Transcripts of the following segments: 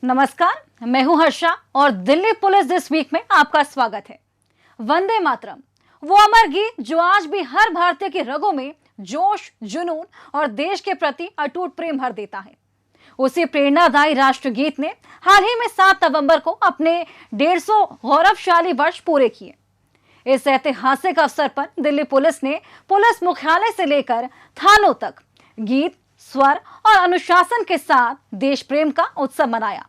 नमस्कार, मैं हूं हर्षा और दिल्ली पुलिस दिस वीक में आपका स्वागत है। वंदे मातरम, वो अमर गीत जो आज भी हर भारतीय की रगों में जोश, जुनून और देश के प्रति अटूट प्रेम भर देता है। उसी प्रेरणादायी राष्ट्रगीत ने हाल ही में 7 नवंबर को अपने 150 गौरवशाली वर्ष पूरे किए। इस ऐतिहासिक अवसर पर दिल्ली पुलिस ने पुलिस मुख्यालय से लेकर थानों तक गीत, स्वर और अनुशासन के साथ देश प्रेम का उत्सव मनाया,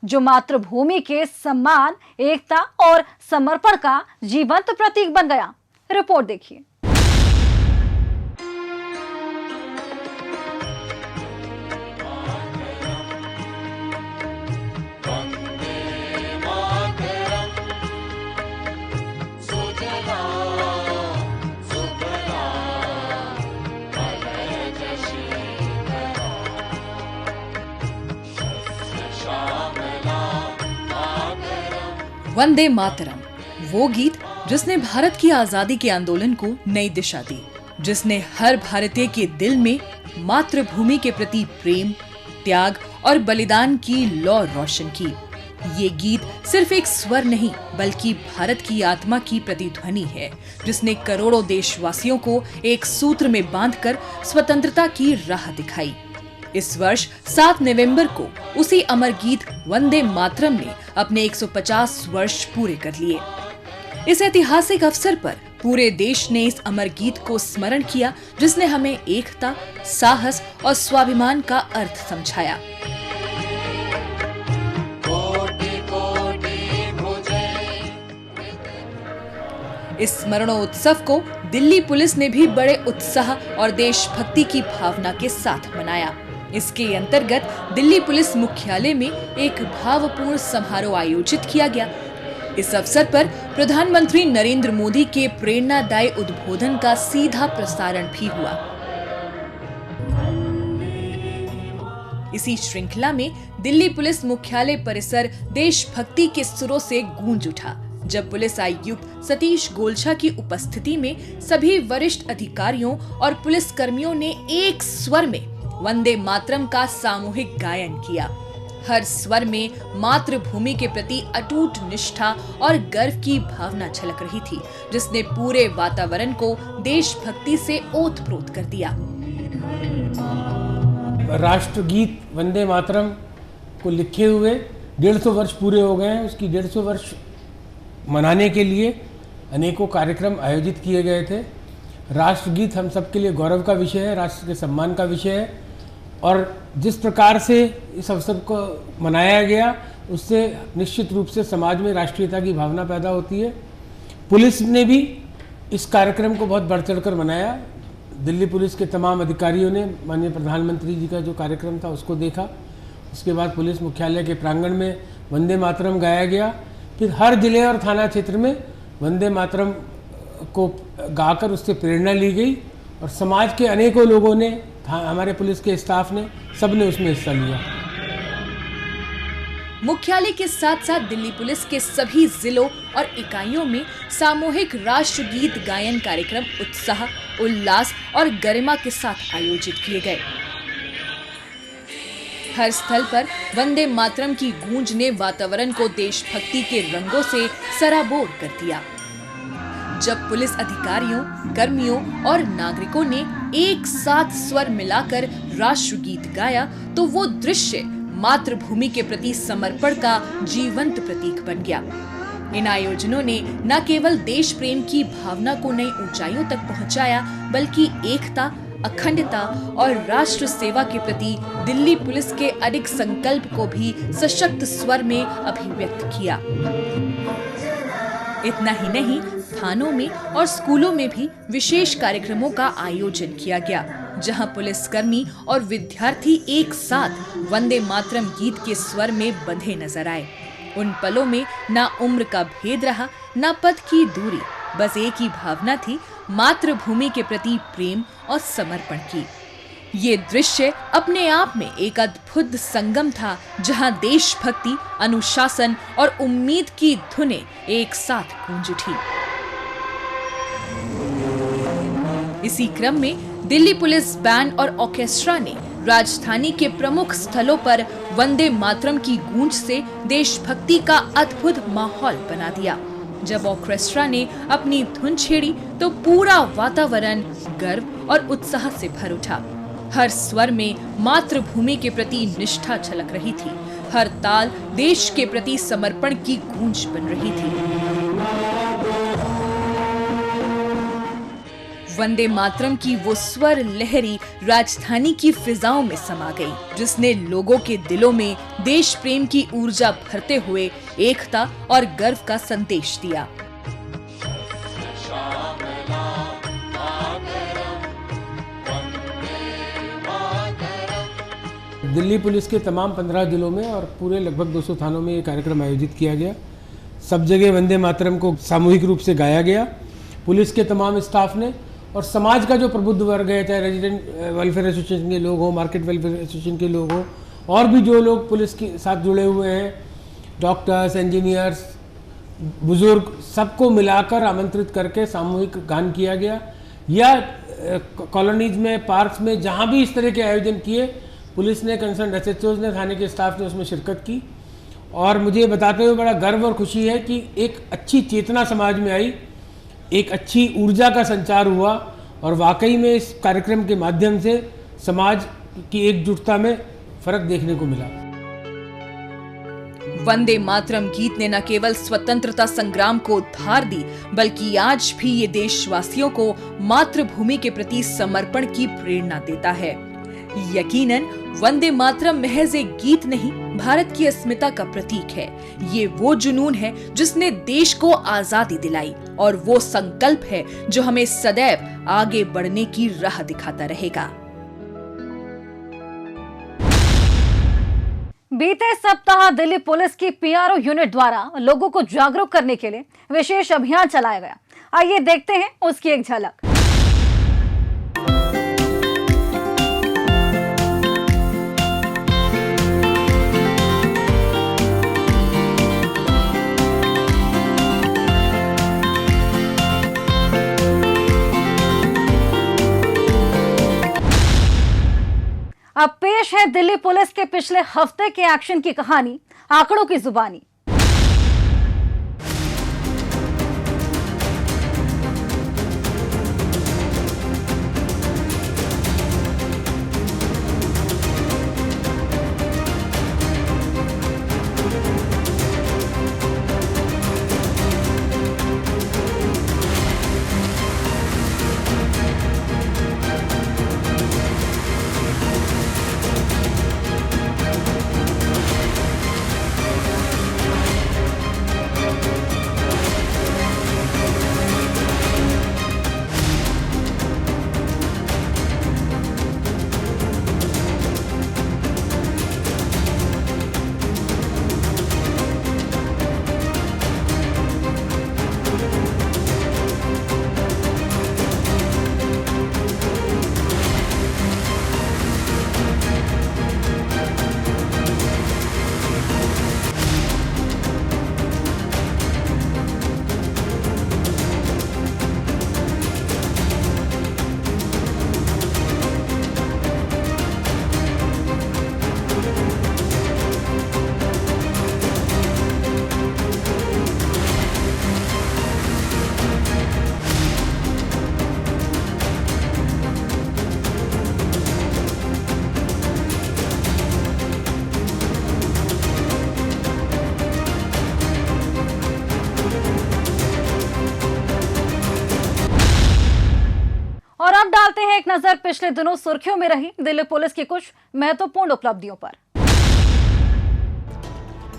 जो मातृभूमि के सम्मान, एकता और समर्पण का जीवंत प्रतीक बन गया। रिपोर्ट देखिए। वंदे मातरम, वो गीत जिसने भारत की आजादी के आंदोलन को नई दिशा दी, जिसने हर भारतीय के दिल में मातृभूमि के प्रति प्रेम, त्याग और बलिदान की लौ रोशन की। ये गीत सिर्फ एक स्वर नहीं, बल्कि भारत की आत्मा की प्रतिध्वनि है, जिसने करोड़ों देशवासियों को एक सूत्र में बांधकर स्वतंत्रता की राह दिखाई। इस वर्ष 7 नवंबर को उसी अमर गीत वंदे मातरम ने अपने 150 वर्ष पूरे कर लिए। इस ऐतिहासिक अवसर पर पूरे देश ने इस अमर गीत को स्मरण किया, जिसने हमें एकता, साहस और स्वाभिमान का अर्थ समझाया। इस स्मरणोत्सव को दिल्ली पुलिस ने भी बड़े उत्साह और देशभक्ति की भावना के साथ मनाया। इसके अंतर्गत दिल्ली पुलिस मुख्यालय में एक भावपूर्ण समारोह आयोजित किया गया। इस अवसर पर प्रधानमंत्री नरेंद्र मोदी के प्रेरणादायी उद्बोधन का सीधा प्रसारण भी हुआ। इसी श्रृंखला में दिल्ली पुलिस मुख्यालय परिसर देशभक्ति के सुरों से गूंज उठा, जब पुलिस आयुक्त सतीश गोलछा की उपस्थिति में सभी वरिष्ठ अधिकारियों और पुलिस कर्मियों ने एक स्वर में वंदे मातरम का सामूहिक गायन किया। हर स्वर में मातृभूमि के प्रति अटूट निष्ठा और गर्व की भावना झलक रही थी, जिसने पूरे वातावरण को देशभक्ति से ओतप्रोत कर दिया। राष्ट्रगीत वंदे मातरम को लिखे हुए 150 वर्ष पूरे हो गए हैं। उसकी 150 वर्ष मनाने के लिए अनेकों कार्यक्रम आयोजित किए गए थे। राष्ट्रगीत हम सबके लिए गौरव का विषय है, राष्ट्र के सम्मान का विषय है, और जिस प्रकार से इस अवसर को मनाया गया, उससे निश्चित रूप से समाज में राष्ट्रीयता की भावना पैदा होती है। पुलिस ने भी इस कार्यक्रम को बहुत बढ़ चढ़कर मनाया। दिल्ली पुलिस के तमाम अधिकारियों ने माननीय प्रधानमंत्री जी का जो कार्यक्रम था उसको देखा। उसके बाद पुलिस मुख्यालय के प्रांगण में वंदे मातरम गाया गया। फिर हर जिले और थाना क्षेत्र में वंदे मातरम को गाकर उससे प्रेरणा ली गई, और समाज के अनेकों लोगों ने, हमारे पुलिस के स्टाफ ने, सबने उसमें हिस्सा लिया। मुख्यालय के साथ साथ दिल्ली पुलिस के सभी जिलों और इकाइयों में सामूहिक राष्ट्रगीत गायन कार्यक्रम उत्साह, उल्लास और गरिमा के साथ आयोजित किए गए। हर स्थल पर वंदे मातरम की गूंज ने वातावरण को देशभक्ति के रंगों से सराबोर कर दिया। जब पुलिस अधिकारियों, कर्मियों और नागरिकों ने एक साथ स्वर मिलाकर राष्ट्रगीत गाया, तो वो दृश्य मातृभूमि के प्रति समर्पण का जीवंत प्रतीक बन गया। इन आयोजनों ने न केवल देश प्रेम की भावना को नई ऊंचाइयों तक पहुंचाया, बल्कि एकता, अखंडता और राष्ट्र सेवा के प्रति दिल्ली पुलिस के अडिग संकल्प को भी सशक्त स्वर में अभिव्यक्त किया। इतना ही नहीं, थानों में और स्कूलों में भी विशेष कार्यक्रमों का आयोजन किया गया, जहां पुलिसकर्मी और विद्यार्थी एक साथ वंदे मातरम गीत के स्वर में बंधे नजर आए। उन पलों में ना उम्र का भेद रहा, ना पद की दूरी, बस एक ही भावना थी, मातृभूमि के प्रति प्रेम और समर्पण की। ये दृश्य अपने आप में एक अद्भुत संगम था, जहां देशभक्ति, अनुशासन और उम्मीद की धुनें एक साथ गूंज उठी। इसी क्रम में दिल्ली पुलिस बैंड और ऑर्केस्ट्रा ने राजधानी के प्रमुख स्थलों पर वंदे मातरम की गूंज से देशभक्ति का अद्भुत माहौल बना दिया। जब ऑर्केस्ट्रा ने अपनी धुन छेड़ी तो पूरा वातावरण गर्व और उत्साह से भर उठा। हर स्वर में मातृभूमि के प्रति निष्ठा झलक रही थी। हर ताल देश के प्रति समर्पण की गूंज बन रही थी। वंदे मातरम की वो स्वर लहरी राजधानी की फिजाओं में समा गई, जिसने लोगों के दिलों में देश प्रेम की ऊर्जा भरते हुए एकता और गर्व का संदेश दिया। दिल्ली पुलिस के तमाम 15 जिलों में और पूरे लगभग 200 थानों में ये कार्यक्रम आयोजित किया गया। सब जगह वंदे मातरम को सामूहिक रूप से गाया गया। पुलिस के तमाम स्टाफ ने और समाज का जो प्रबुद्ध वर्ग है, चाहे रेजिडेंट वेलफेयर एसोसिएशन के लोग हों, मार्केट वेलफेयर एसोसिएशन के लोग हों, और भी जो लोग पुलिस के साथ जुड़े हुए हैं, डॉक्टर्स, इंजीनियर्स, बुजुर्ग, सबको मिलाकर आमंत्रित करके सामूहिक गान किया गया। या कॉलोनीज में, पार्क्स में, जहाँ भी इस तरह के आयोजन किए, पुलिस ने, कंसर्न एसएचओज ने, थाने के स्टाफ ने उसमें शिरकत की। और मुझे बताते हुए बड़ा गर्व और खुशी है कि एक अच्छी चेतना समाज में आई, एक अच्छी ऊर्जा का संचार हुआ और वाकई में इस कार्यक्रम के माध्यम से समाज की एकजुटता में फर्क देखने को मिला। वंदे मातरम गीत ने न केवल स्वतंत्रता संग्राम को धार दी, बल्कि आज भी ये देशवासियों को मातृभूमि के प्रति समर्पण की प्रेरणा देता है। यकीनन वंदे मातरम महज एक गीत नहीं, भारत की अस्मिता का प्रतीक है। ये वो जुनून है जिसने देश को आजादी दिलाई और वो संकल्प है जो हमें सदैव आगे बढ़ने की राह दिखाता रहेगा। बीते सप्ताह दिल्ली पुलिस की पीआरओ यूनिट द्वारा लोगों को जागरूक करने के लिए विशेष अभियान चलाया गया। आइए देखते हैं उसकी एक झलक। अब पेश है दिल्ली पुलिस के पिछले हफ्ते के एक्शन की कहानी, आंकड़ों की जुबानी। और अब डालते हैं एक नजर पिछले दिनों सुर्खियों में रही दिल्ली पुलिस की कुछ महत्वपूर्ण उपलब्धियों पर।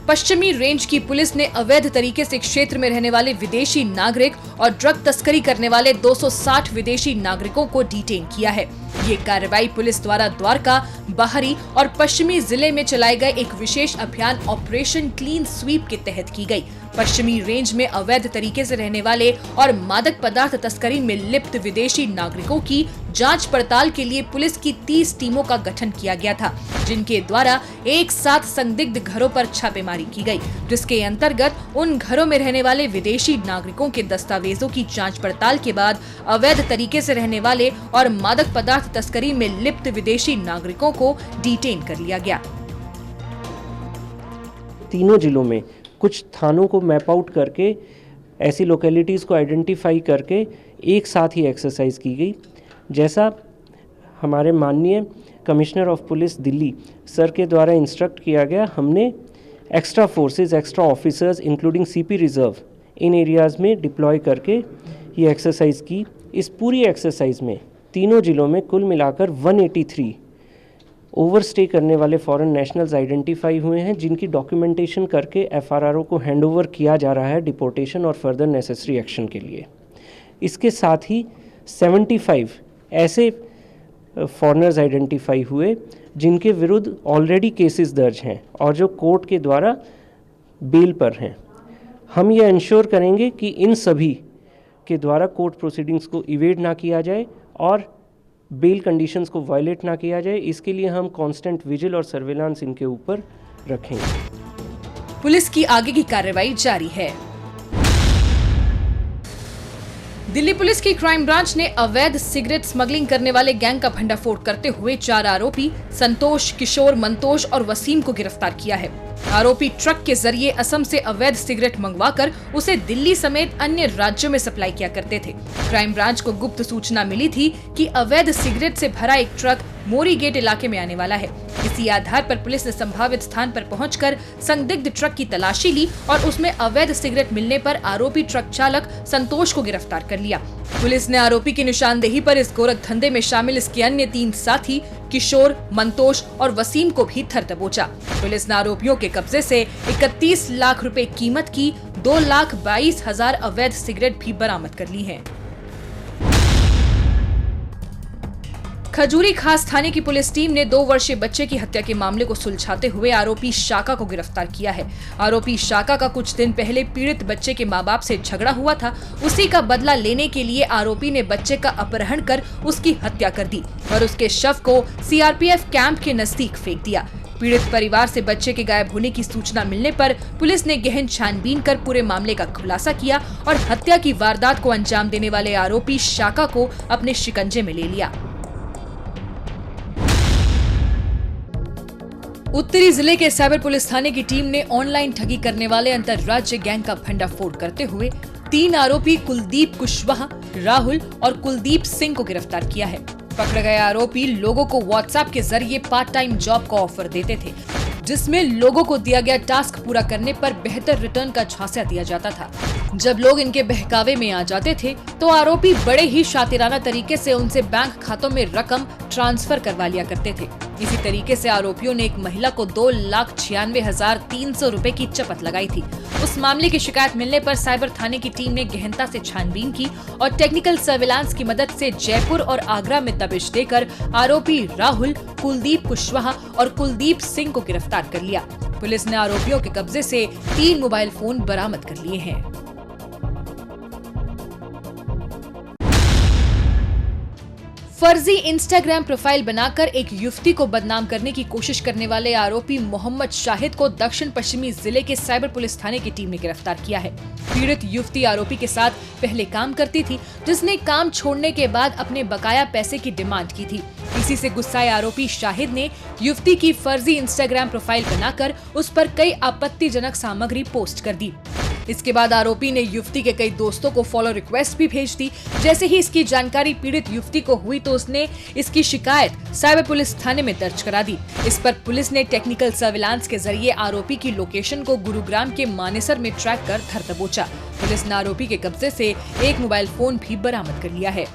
पश्चिमी रेंज की पुलिस ने अवैध तरीके से क्षेत्र में रहने वाले विदेशी नागरिक और ड्रग तस्करी करने वाले 260 विदेशी नागरिकों को डिटेन किया है। ये कार्रवाई पुलिस द्वारा द्वारका, बाहरी और पश्चिमी जिले में चलाए गए एक विशेष अभियान ऑपरेशन क्लीन स्वीप के तहत की गई। पश्चिमी रेंज में अवैध तरीके से रहने वाले और मादक पदार्थ तस्करी में लिप्त विदेशी नागरिकों की जांच पड़ताल के लिए पुलिस की 30 टीमों का गठन किया गया था, जिनके द्वारा एक साथ संदिग्ध घरों पर छापेमारी की गई, जिसके अंतर्गत उन घरों में रहने वाले विदेशी नागरिकों के दस्तावेजों की जांच पड़ताल के बाद अवैध तरीके से रहने वाले और मादक पदार्थ तस्करी में लिप्त विदेशी नागरिकों को डिटेन कर लिया गया। तीनों ज़िलों में कुछ थानों को मैप आउट करके, ऐसी लोकेलिटीज़ को आइडेंटिफाई करके एक साथ ही एक्सरसाइज की गई। जैसा हमारे माननीय commissioner of police Delhi sir के द्वारा इंस्ट्रक्ट किया गया, हमने extra forces, extra officers including CP reserve in areas में डिप्लॉय करके ये एक्सरसाइज की। इस पूरी एक्सरसाइज में तीनों ज़िलों में कुल मिलाकर 183 ओवरस्टे करने वाले फॉरेन नेशनल्स आइडेंटिफाई हुए हैं, जिनकी डॉक्यूमेंटेशन करके एफआरआरओ को हैंडओवर किया जा रहा है डिपोर्टेशन और फर्दर नेसेसरी एक्शन के लिए। इसके साथ ही 75 ऐसे फॉरेनर्स आइडेंटिफाई हुए जिनके विरुद्ध ऑलरेडी केसेस दर्ज हैं और जो कोर्ट के द्वारा बेल पर हैं। हम ये इंश्योर करेंगे कि इन सभी के द्वारा कोर्ट प्रोसीडिंग्स को इवेड ना किया जाए और बेल कंडीशंस को वायलेट ना किया जाए। इसके लिए हम कांस्टेंट विजिल और सर्विलांस इनके ऊपर रखेंगे। पुलिस की आगे की कार्रवाई जारी है। दिल्ली पुलिस की क्राइम ब्रांच ने अवैध सिगरेट स्मगलिंग करने वाले गैंग का भंडाफोड़ करते हुए 4 आरोपी संतोष, किशोर, मंतोष और वसीम को गिरफ्तार किया है। आरोपी ट्रक के जरिए असम से अवैध सिगरेट मंगवाकर उसे दिल्ली समेत अन्य राज्यों में सप्लाई किया करते थे। क्राइम ब्रांच को गुप्त सूचना मिली थी कि अवैध सिगरेट से भरा एक ट्रक मोरी गेट इलाके में आने वाला है। इसी आधार पर पुलिस ने संभावित स्थान पर पहुंचकर संदिग्ध ट्रक की तलाशी ली और उसमें अवैध सिगरेट मिलने पर आरोपी ट्रक चालक संतोष को गिरफ्तार कर लिया। पुलिस ने आरोपी की निशानदेही पर इस गोरख धंधे में शामिल इसके अन्य 3 साथी किशोर, मंतोष और वसीम को भी धर दबोचा। पुलिस ने आरोपियों के कब्जे से 31 लाख रुपए कीमत की 2,22,000 अवैध सिगरेट भी बरामद कर ली हैं। खजूरी खास थाने की पुलिस टीम ने 2 वर्षीय बच्चे की हत्या के मामले को सुलझाते हुए आरोपी शाका को गिरफ्तार किया है। आरोपी शाका का कुछ दिन पहले पीड़ित बच्चे के मां बाप से झगड़ा हुआ था। उसी का बदला लेने के लिए आरोपी ने बच्चे का अपहरण कर उसकी हत्या कर दी और उसके शव को सीआरपीएफ कैंप के नजदीक फेंक दिया। पीड़ित परिवार से बच्चे के गायब होने की सूचना मिलने पर पुलिस ने गहन छानबीन कर पूरे मामले का खुलासा किया और हत्या की वारदात को अंजाम देने वाले आरोपी शाका को अपने शिकंजे में ले लिया। उत्तरी जिले के साइबर पुलिस थाने की टीम ने ऑनलाइन ठगी करने वाले अंतरराज्य गैंग का भंडाफोड़ करते हुए 3 आरोपी कुलदीप कुशवाहा, राहुल और कुलदीप सिंह को गिरफ्तार किया है। पकड़े गए आरोपी लोगों को व्हाट्सएप के जरिए पार्ट टाइम जॉब का ऑफर देते थे, जिसमें लोगों को दिया गया टास्क पूरा करने पर बेहतर रिटर्न का झांसा दिया जाता था। जब लोग इनके बहकावे में आ जाते थे तो आरोपी बड़े ही शातिराना तरीके से उनसे बैंक खातों में रकम ट्रांसफर करवा लिया करते थे। इसी तरीके से आरोपियों ने एक महिला को 2,96,300 रुपए की चपत लगाई थी। उस मामले की शिकायत मिलने पर साइबर थाने की टीम ने गहनता से छानबीन की और टेक्निकल सर्विलांस की मदद से जयपुर और आगरा में दबिश देकर आरोपी राहुल, कुलदीप कुशवाहा और कुलदीप सिंह को गिरफ्तार कर लिया। पुलिस ने आरोपियों के कब्जे से 3 मोबाइल फोन बरामद कर लिए हैं। फर्जी इंस्टाग्राम प्रोफाइल बनाकर एक युवती को बदनाम करने की कोशिश करने वाले आरोपी मोहम्मद शाहिद को दक्षिण पश्चिमी जिले के साइबर पुलिस थाने की टीम ने गिरफ्तार किया है। पीड़ित युवती आरोपी के साथ पहले काम करती थी, जिसने काम छोड़ने के बाद अपने बकाया पैसे की डिमांड की थी। इसी से गुस्साए आरोपी शाहिद ने युवती की फर्जी इंस्टाग्राम प्रोफाइल बनाकर उस पर कई आपत्तिजनक सामग्री पोस्ट कर दी। इसके बाद आरोपी ने युवती के कई दोस्तों को फॉलो रिक्वेस्ट भी भेज दी। जैसे ही इसकी जानकारी पीड़ित युवती को हुई तो उसने इसकी शिकायत साइबर पुलिस थाने में दर्ज करा दी। इस पर पुलिस ने टेक्निकल सर्विलांस के जरिए आरोपी की लोकेशन को गुरुग्राम के मानेसर में ट्रैक कर धर दबोचा। पुलिस ने आरोपी के कब्जे से 1 मोबाइल फोन भी बरामद कर लिया है।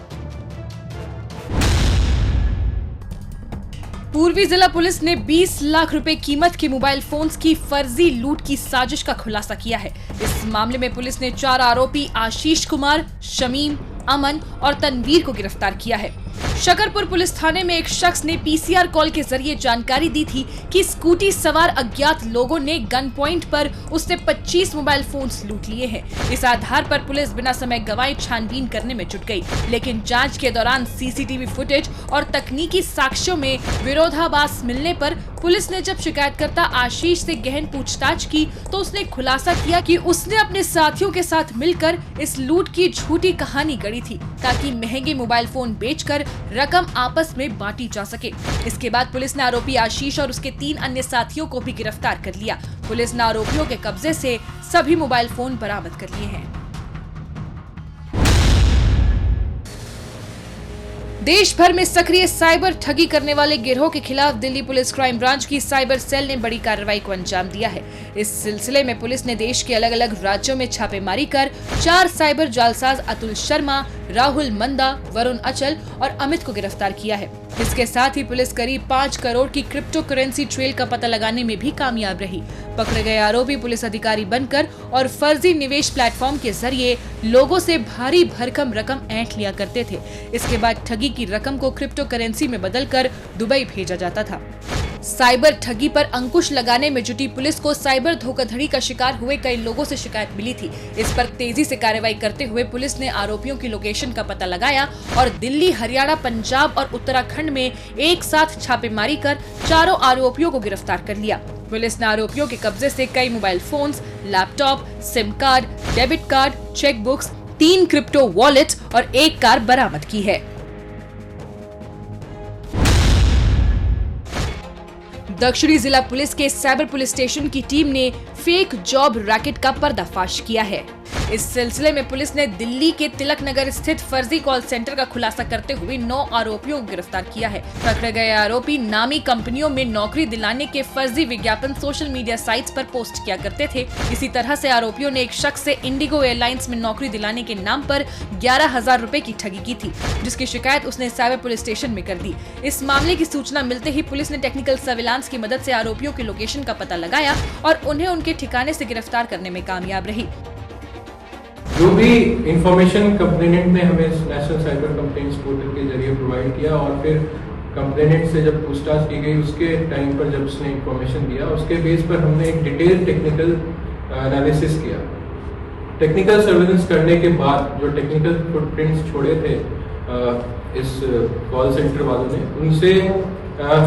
पूर्वी जिला पुलिस ने 20 लाख रुपए कीमत के मोबाइल फोन्स की फर्जी लूट की साजिश का खुलासा किया है। इस मामले में पुलिस ने 4 आरोपी आशीष कुमार, शमीम, अमन और तनवीर को गिरफ्तार किया है। शकरपुर पुलिस थाने में एक शख्स ने पीसीआर कॉल के जरिए जानकारी दी थी कि स्कूटी सवार अज्ञात लोगों ने गन पॉइंट पर उससे 25 मोबाइल फोन्स लूट लिए हैं। इस आधार पर पुलिस बिना समय गंवाए छानबीन करने में जुट गई, लेकिन जांच के दौरान सीसीटीवी फुटेज और तकनीकी साक्ष्यों में विरोधाभास मिलने पर पुलिस ने जब शिकायतकर्ता आशीष से गहन पूछताछ की तो उसने खुलासा किया कि उसने अपने साथियों के साथ मिलकर इस लूट की झूठी कहानी गढ़ी थी ताकि महंगे मोबाइल फोन बेचकर रकम आपस में बांटी जा सके। इसके बाद पुलिस ने आरोपी आशीष और उसके 3 अन्य साथियों को भी गिरफ्तार कर लिया। पुलिस ने आरोपियों के कब्जे से सभी मोबाइल फोन बरामद कर लिए हैं। देश भर में सक्रिय साइबर ठगी करने वाले गिरोह के खिलाफ दिल्ली पुलिस क्राइम ब्रांच की साइबर सेल ने बड़ी कार्रवाई को अंजाम दिया है। इस सिलसिले में पुलिस ने देश के अलग अलग राज्यों में छापेमारी कर 4 साइबर जालसाज अतुल शर्मा, राहुल मंदा, वरुण अचल और अमित को गिरफ्तार किया है। इसके साथ ही पुलिस करीब 5 करोड़ की क्रिप्टो करेंसी ट्रेल का पता लगाने में भी कामयाब रही। पकड़े गए आरोपी पुलिस अधिकारी बनकर और फर्जी निवेश प्लेटफॉर्म के जरिए लोगों से भारी भरकम रकम ऐंठ लिया करते थे। इसके बाद ठगी की रकम को क्रिप्टो करेंसी में बदलकर दुबई भेजा जाता था। साइबर ठगी पर अंकुश लगाने में जुटी पुलिस को साइबर धोखाधड़ी का शिकार हुए कई लोगों से शिकायत मिली थी। इस पर तेजी से कार्रवाई करते हुए पुलिस ने आरोपियों की लोकेशन का पता लगाया और दिल्ली, हरियाणा, पंजाब और उत्तराखंड में एक साथ छापेमारी कर चारों आरोपियों को गिरफ्तार कर लिया। पुलिस ने आरोपियों के कब्जे से कई mobile phones, laptop, sim card, debit card, cheque books, 3 crypto wallets और 1 कार बरामद की है। दक्षिणी जिला पुलिस के साइबर पुलिस स्टेशन की टीम ने फेक जॉब रैकेट का पर्दाफाश किया है। इस सिलसिले में पुलिस ने दिल्ली के तिलक नगर स्थित फर्जी कॉल सेंटर का खुलासा करते हुए 9 आरोपियों को गिरफ्तार किया है। पकड़े गए आरोपी नामी कंपनियों में नौकरी दिलाने के फर्जी विज्ञापन सोशल मीडिया साइट्स पर पोस्ट किया करते थे। इसी तरह से आरोपियों ने एक शख्स से इंडिगो एयरलाइंस में नौकरी दिलाने के नाम पर 11,000 रुपए की ठगी की थी, जिसकी शिकायत उसने साइबर पुलिस स्टेशन में कर दी। इस मामले की सूचना मिलते ही पुलिस ने टेक्निकल सर्विलांस की मदद से आरोपियों की लोकेशन का पता लगाया और उन्हें उनके ठिकाने से गिरफ्तार करने में कामयाब रही। जो भी इंफॉर्मेशन कंप्लेनेंट ने हमें नेशनल साइबर कंप्लेंट्स पोर्टल के जरिए प्रोवाइड किया और फिर कंप्लेनेंट से जब पूछताछ की गई उसके टाइम पर जब उसने इंफॉर्मेशन दिया, उसके बेस पर हमने एक डिटेल टेक्निकल एनालिसिस किया। टेक्निकल सर्विलेंस करने के बाद जो टेक्निकल फुटप्रिंट्स छोड़े थे इस कॉल सेंटर वालों ने, उनसे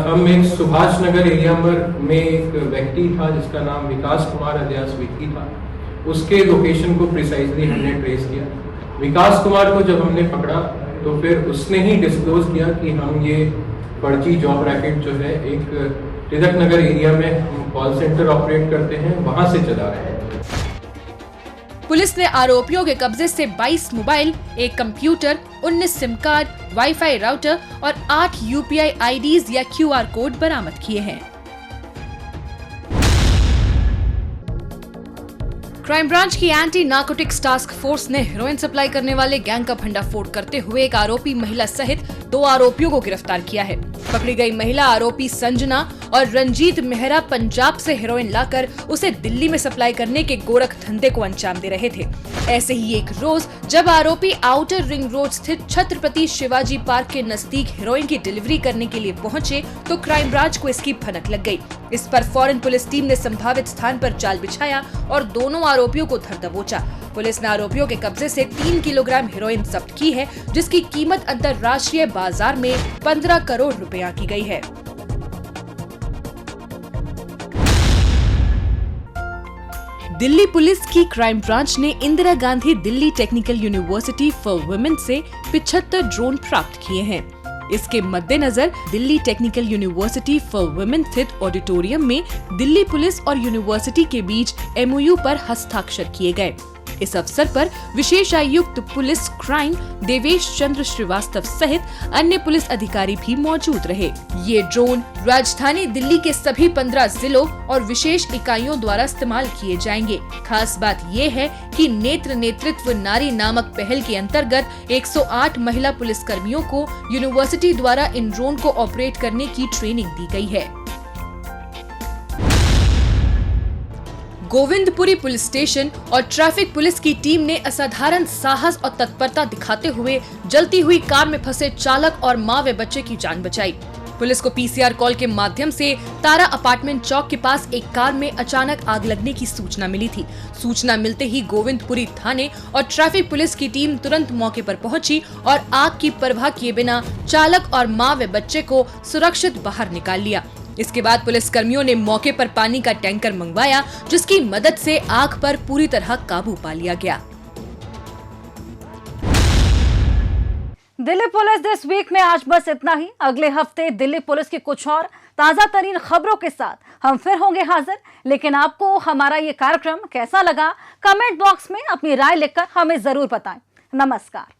हम एक सुभाष नगर एरिया में एक व्यक्ति था जिसका नाम विकास कुमार अलियास विक्की था, उसके लोकेशन को प्रिसाइजली हमने ट्रेस किया। विकास कुमार को जब हमने पकड़ा तो फिर उसने ही डिस्क्लोज किया कि हम ये फर्जी जॉब रैकेट जो है एक तिलक नगर एरिया में हम कॉल सेंटर ऑपरेट करते हैं, वहां से चला रहे हैं। पुलिस ने आरोपियों के कब्जे से 22 mobile, 1 computer, 19 SIM card, wifi router और 8 यूपीआई आईडीज या QR कोड बरामद किए हैं। क्राइम ब्रांच की एंटी नार्कोटिक्स टास्क फोर्स ने हेरोइन सप्लाई करने वाले गैंग का भंडाफोड़ करते हुए एक आरोपी महिला सहित 2 आरोपियों को गिरफ्तार किया है। पकड़ी गई महिला आरोपी संजना और रंजीत मेहरा पंजाब से हेरोइन लाकर उसे दिल्ली में सप्लाई करने के गोरख धंधे को अंजाम दे रहे थे। ऐसे ही एक रोज जब आरोपी आउटर रिंग रोड स्थित छत्रपति शिवाजी पार्क के नजदीक हेरोइन की डिलीवरी करने के लिए पहुंचे तो क्राइम ब्रांच को इसकी भनक लग गई। इस पर फौरन पुलिस टीम ने संभावित स्थान पर जाल बिछाया और दोनों आरोपियों को धर दबोचा। पुलिस ने आरोपियों के कब्जे से 3 किलोग्राम हेरोइन जब्त की है, जिसकी कीमत अंतर्राष्ट्रीय बाजार में 15 करोड़ रुपया की गई है। दिल्ली पुलिस की क्राइम ब्रांच ने Indira Gandhi Delhi technical university for women से 75 ड्रोन प्राप्त किए हैं। इसके मद्देनजर Delhi technical university for women स्थित ऑडिटोरियम में दिल्ली पुलिस और यूनिवर्सिटी के बीच MOU पर हस्ताक्षर किए गए। इस अवसर पर विशेष आयुक्त पुलिस क्राइम देवेश चंद्र श्रीवास्तव सहित अन्य पुलिस अधिकारी भी मौजूद रहे। ये ड्रोन राजधानी दिल्ली के सभी 15 जिलों और विशेष इकाइयों द्वारा इस्तेमाल किए जाएंगे। खास बात ये है कि नेत्र नेतृत्व नारी नामक पहल के अंतर्गत 108 महिला पुलिस कर्मियों को यूनिवर्सिटी द्वारा इन ड्रोन को ऑपरेट करने की ट्रेनिंग दी गई है। गोविंदपुरी पुलिस स्टेशन और ट्रैफिक पुलिस की टीम ने असाधारण साहस और तत्परता दिखाते हुए जलती हुई कार में फंसे चालक और मां व बच्चे की जान बचाई। पुलिस को PCR कॉल के माध्यम से तारा अपार्टमेंट चौक के पास एक कार में अचानक आग लगने की सूचना मिली थी। सूचना मिलते ही गोविंदपुरी थाने और ट्रैफिक पुलिस की टीम तुरंत मौके पर पहुंची और आग की परवाह किए बिना चालक और मां व बच्चे को सुरक्षित बाहर निकाल लिया। इसके बाद पुलिस कर्मियों ने मौके पर पानी का टैंकर मंगवाया, जिसकी मदद से आग पर पूरी तरह काबू पा लिया गया। दिल्ली पुलिस दिस वीक में आज बस इतना ही। अगले हफ्ते दिल्ली पुलिस की कुछ और ताजा तरीन खबरों के साथ हम फिर होंगे हाजिर। लेकिन आपको हमारा ये कार्यक्रम कैसा लगा, कमेंट बॉक्स में अपनी राय लिखकर हमें जरूर बताएं। नमस्कार।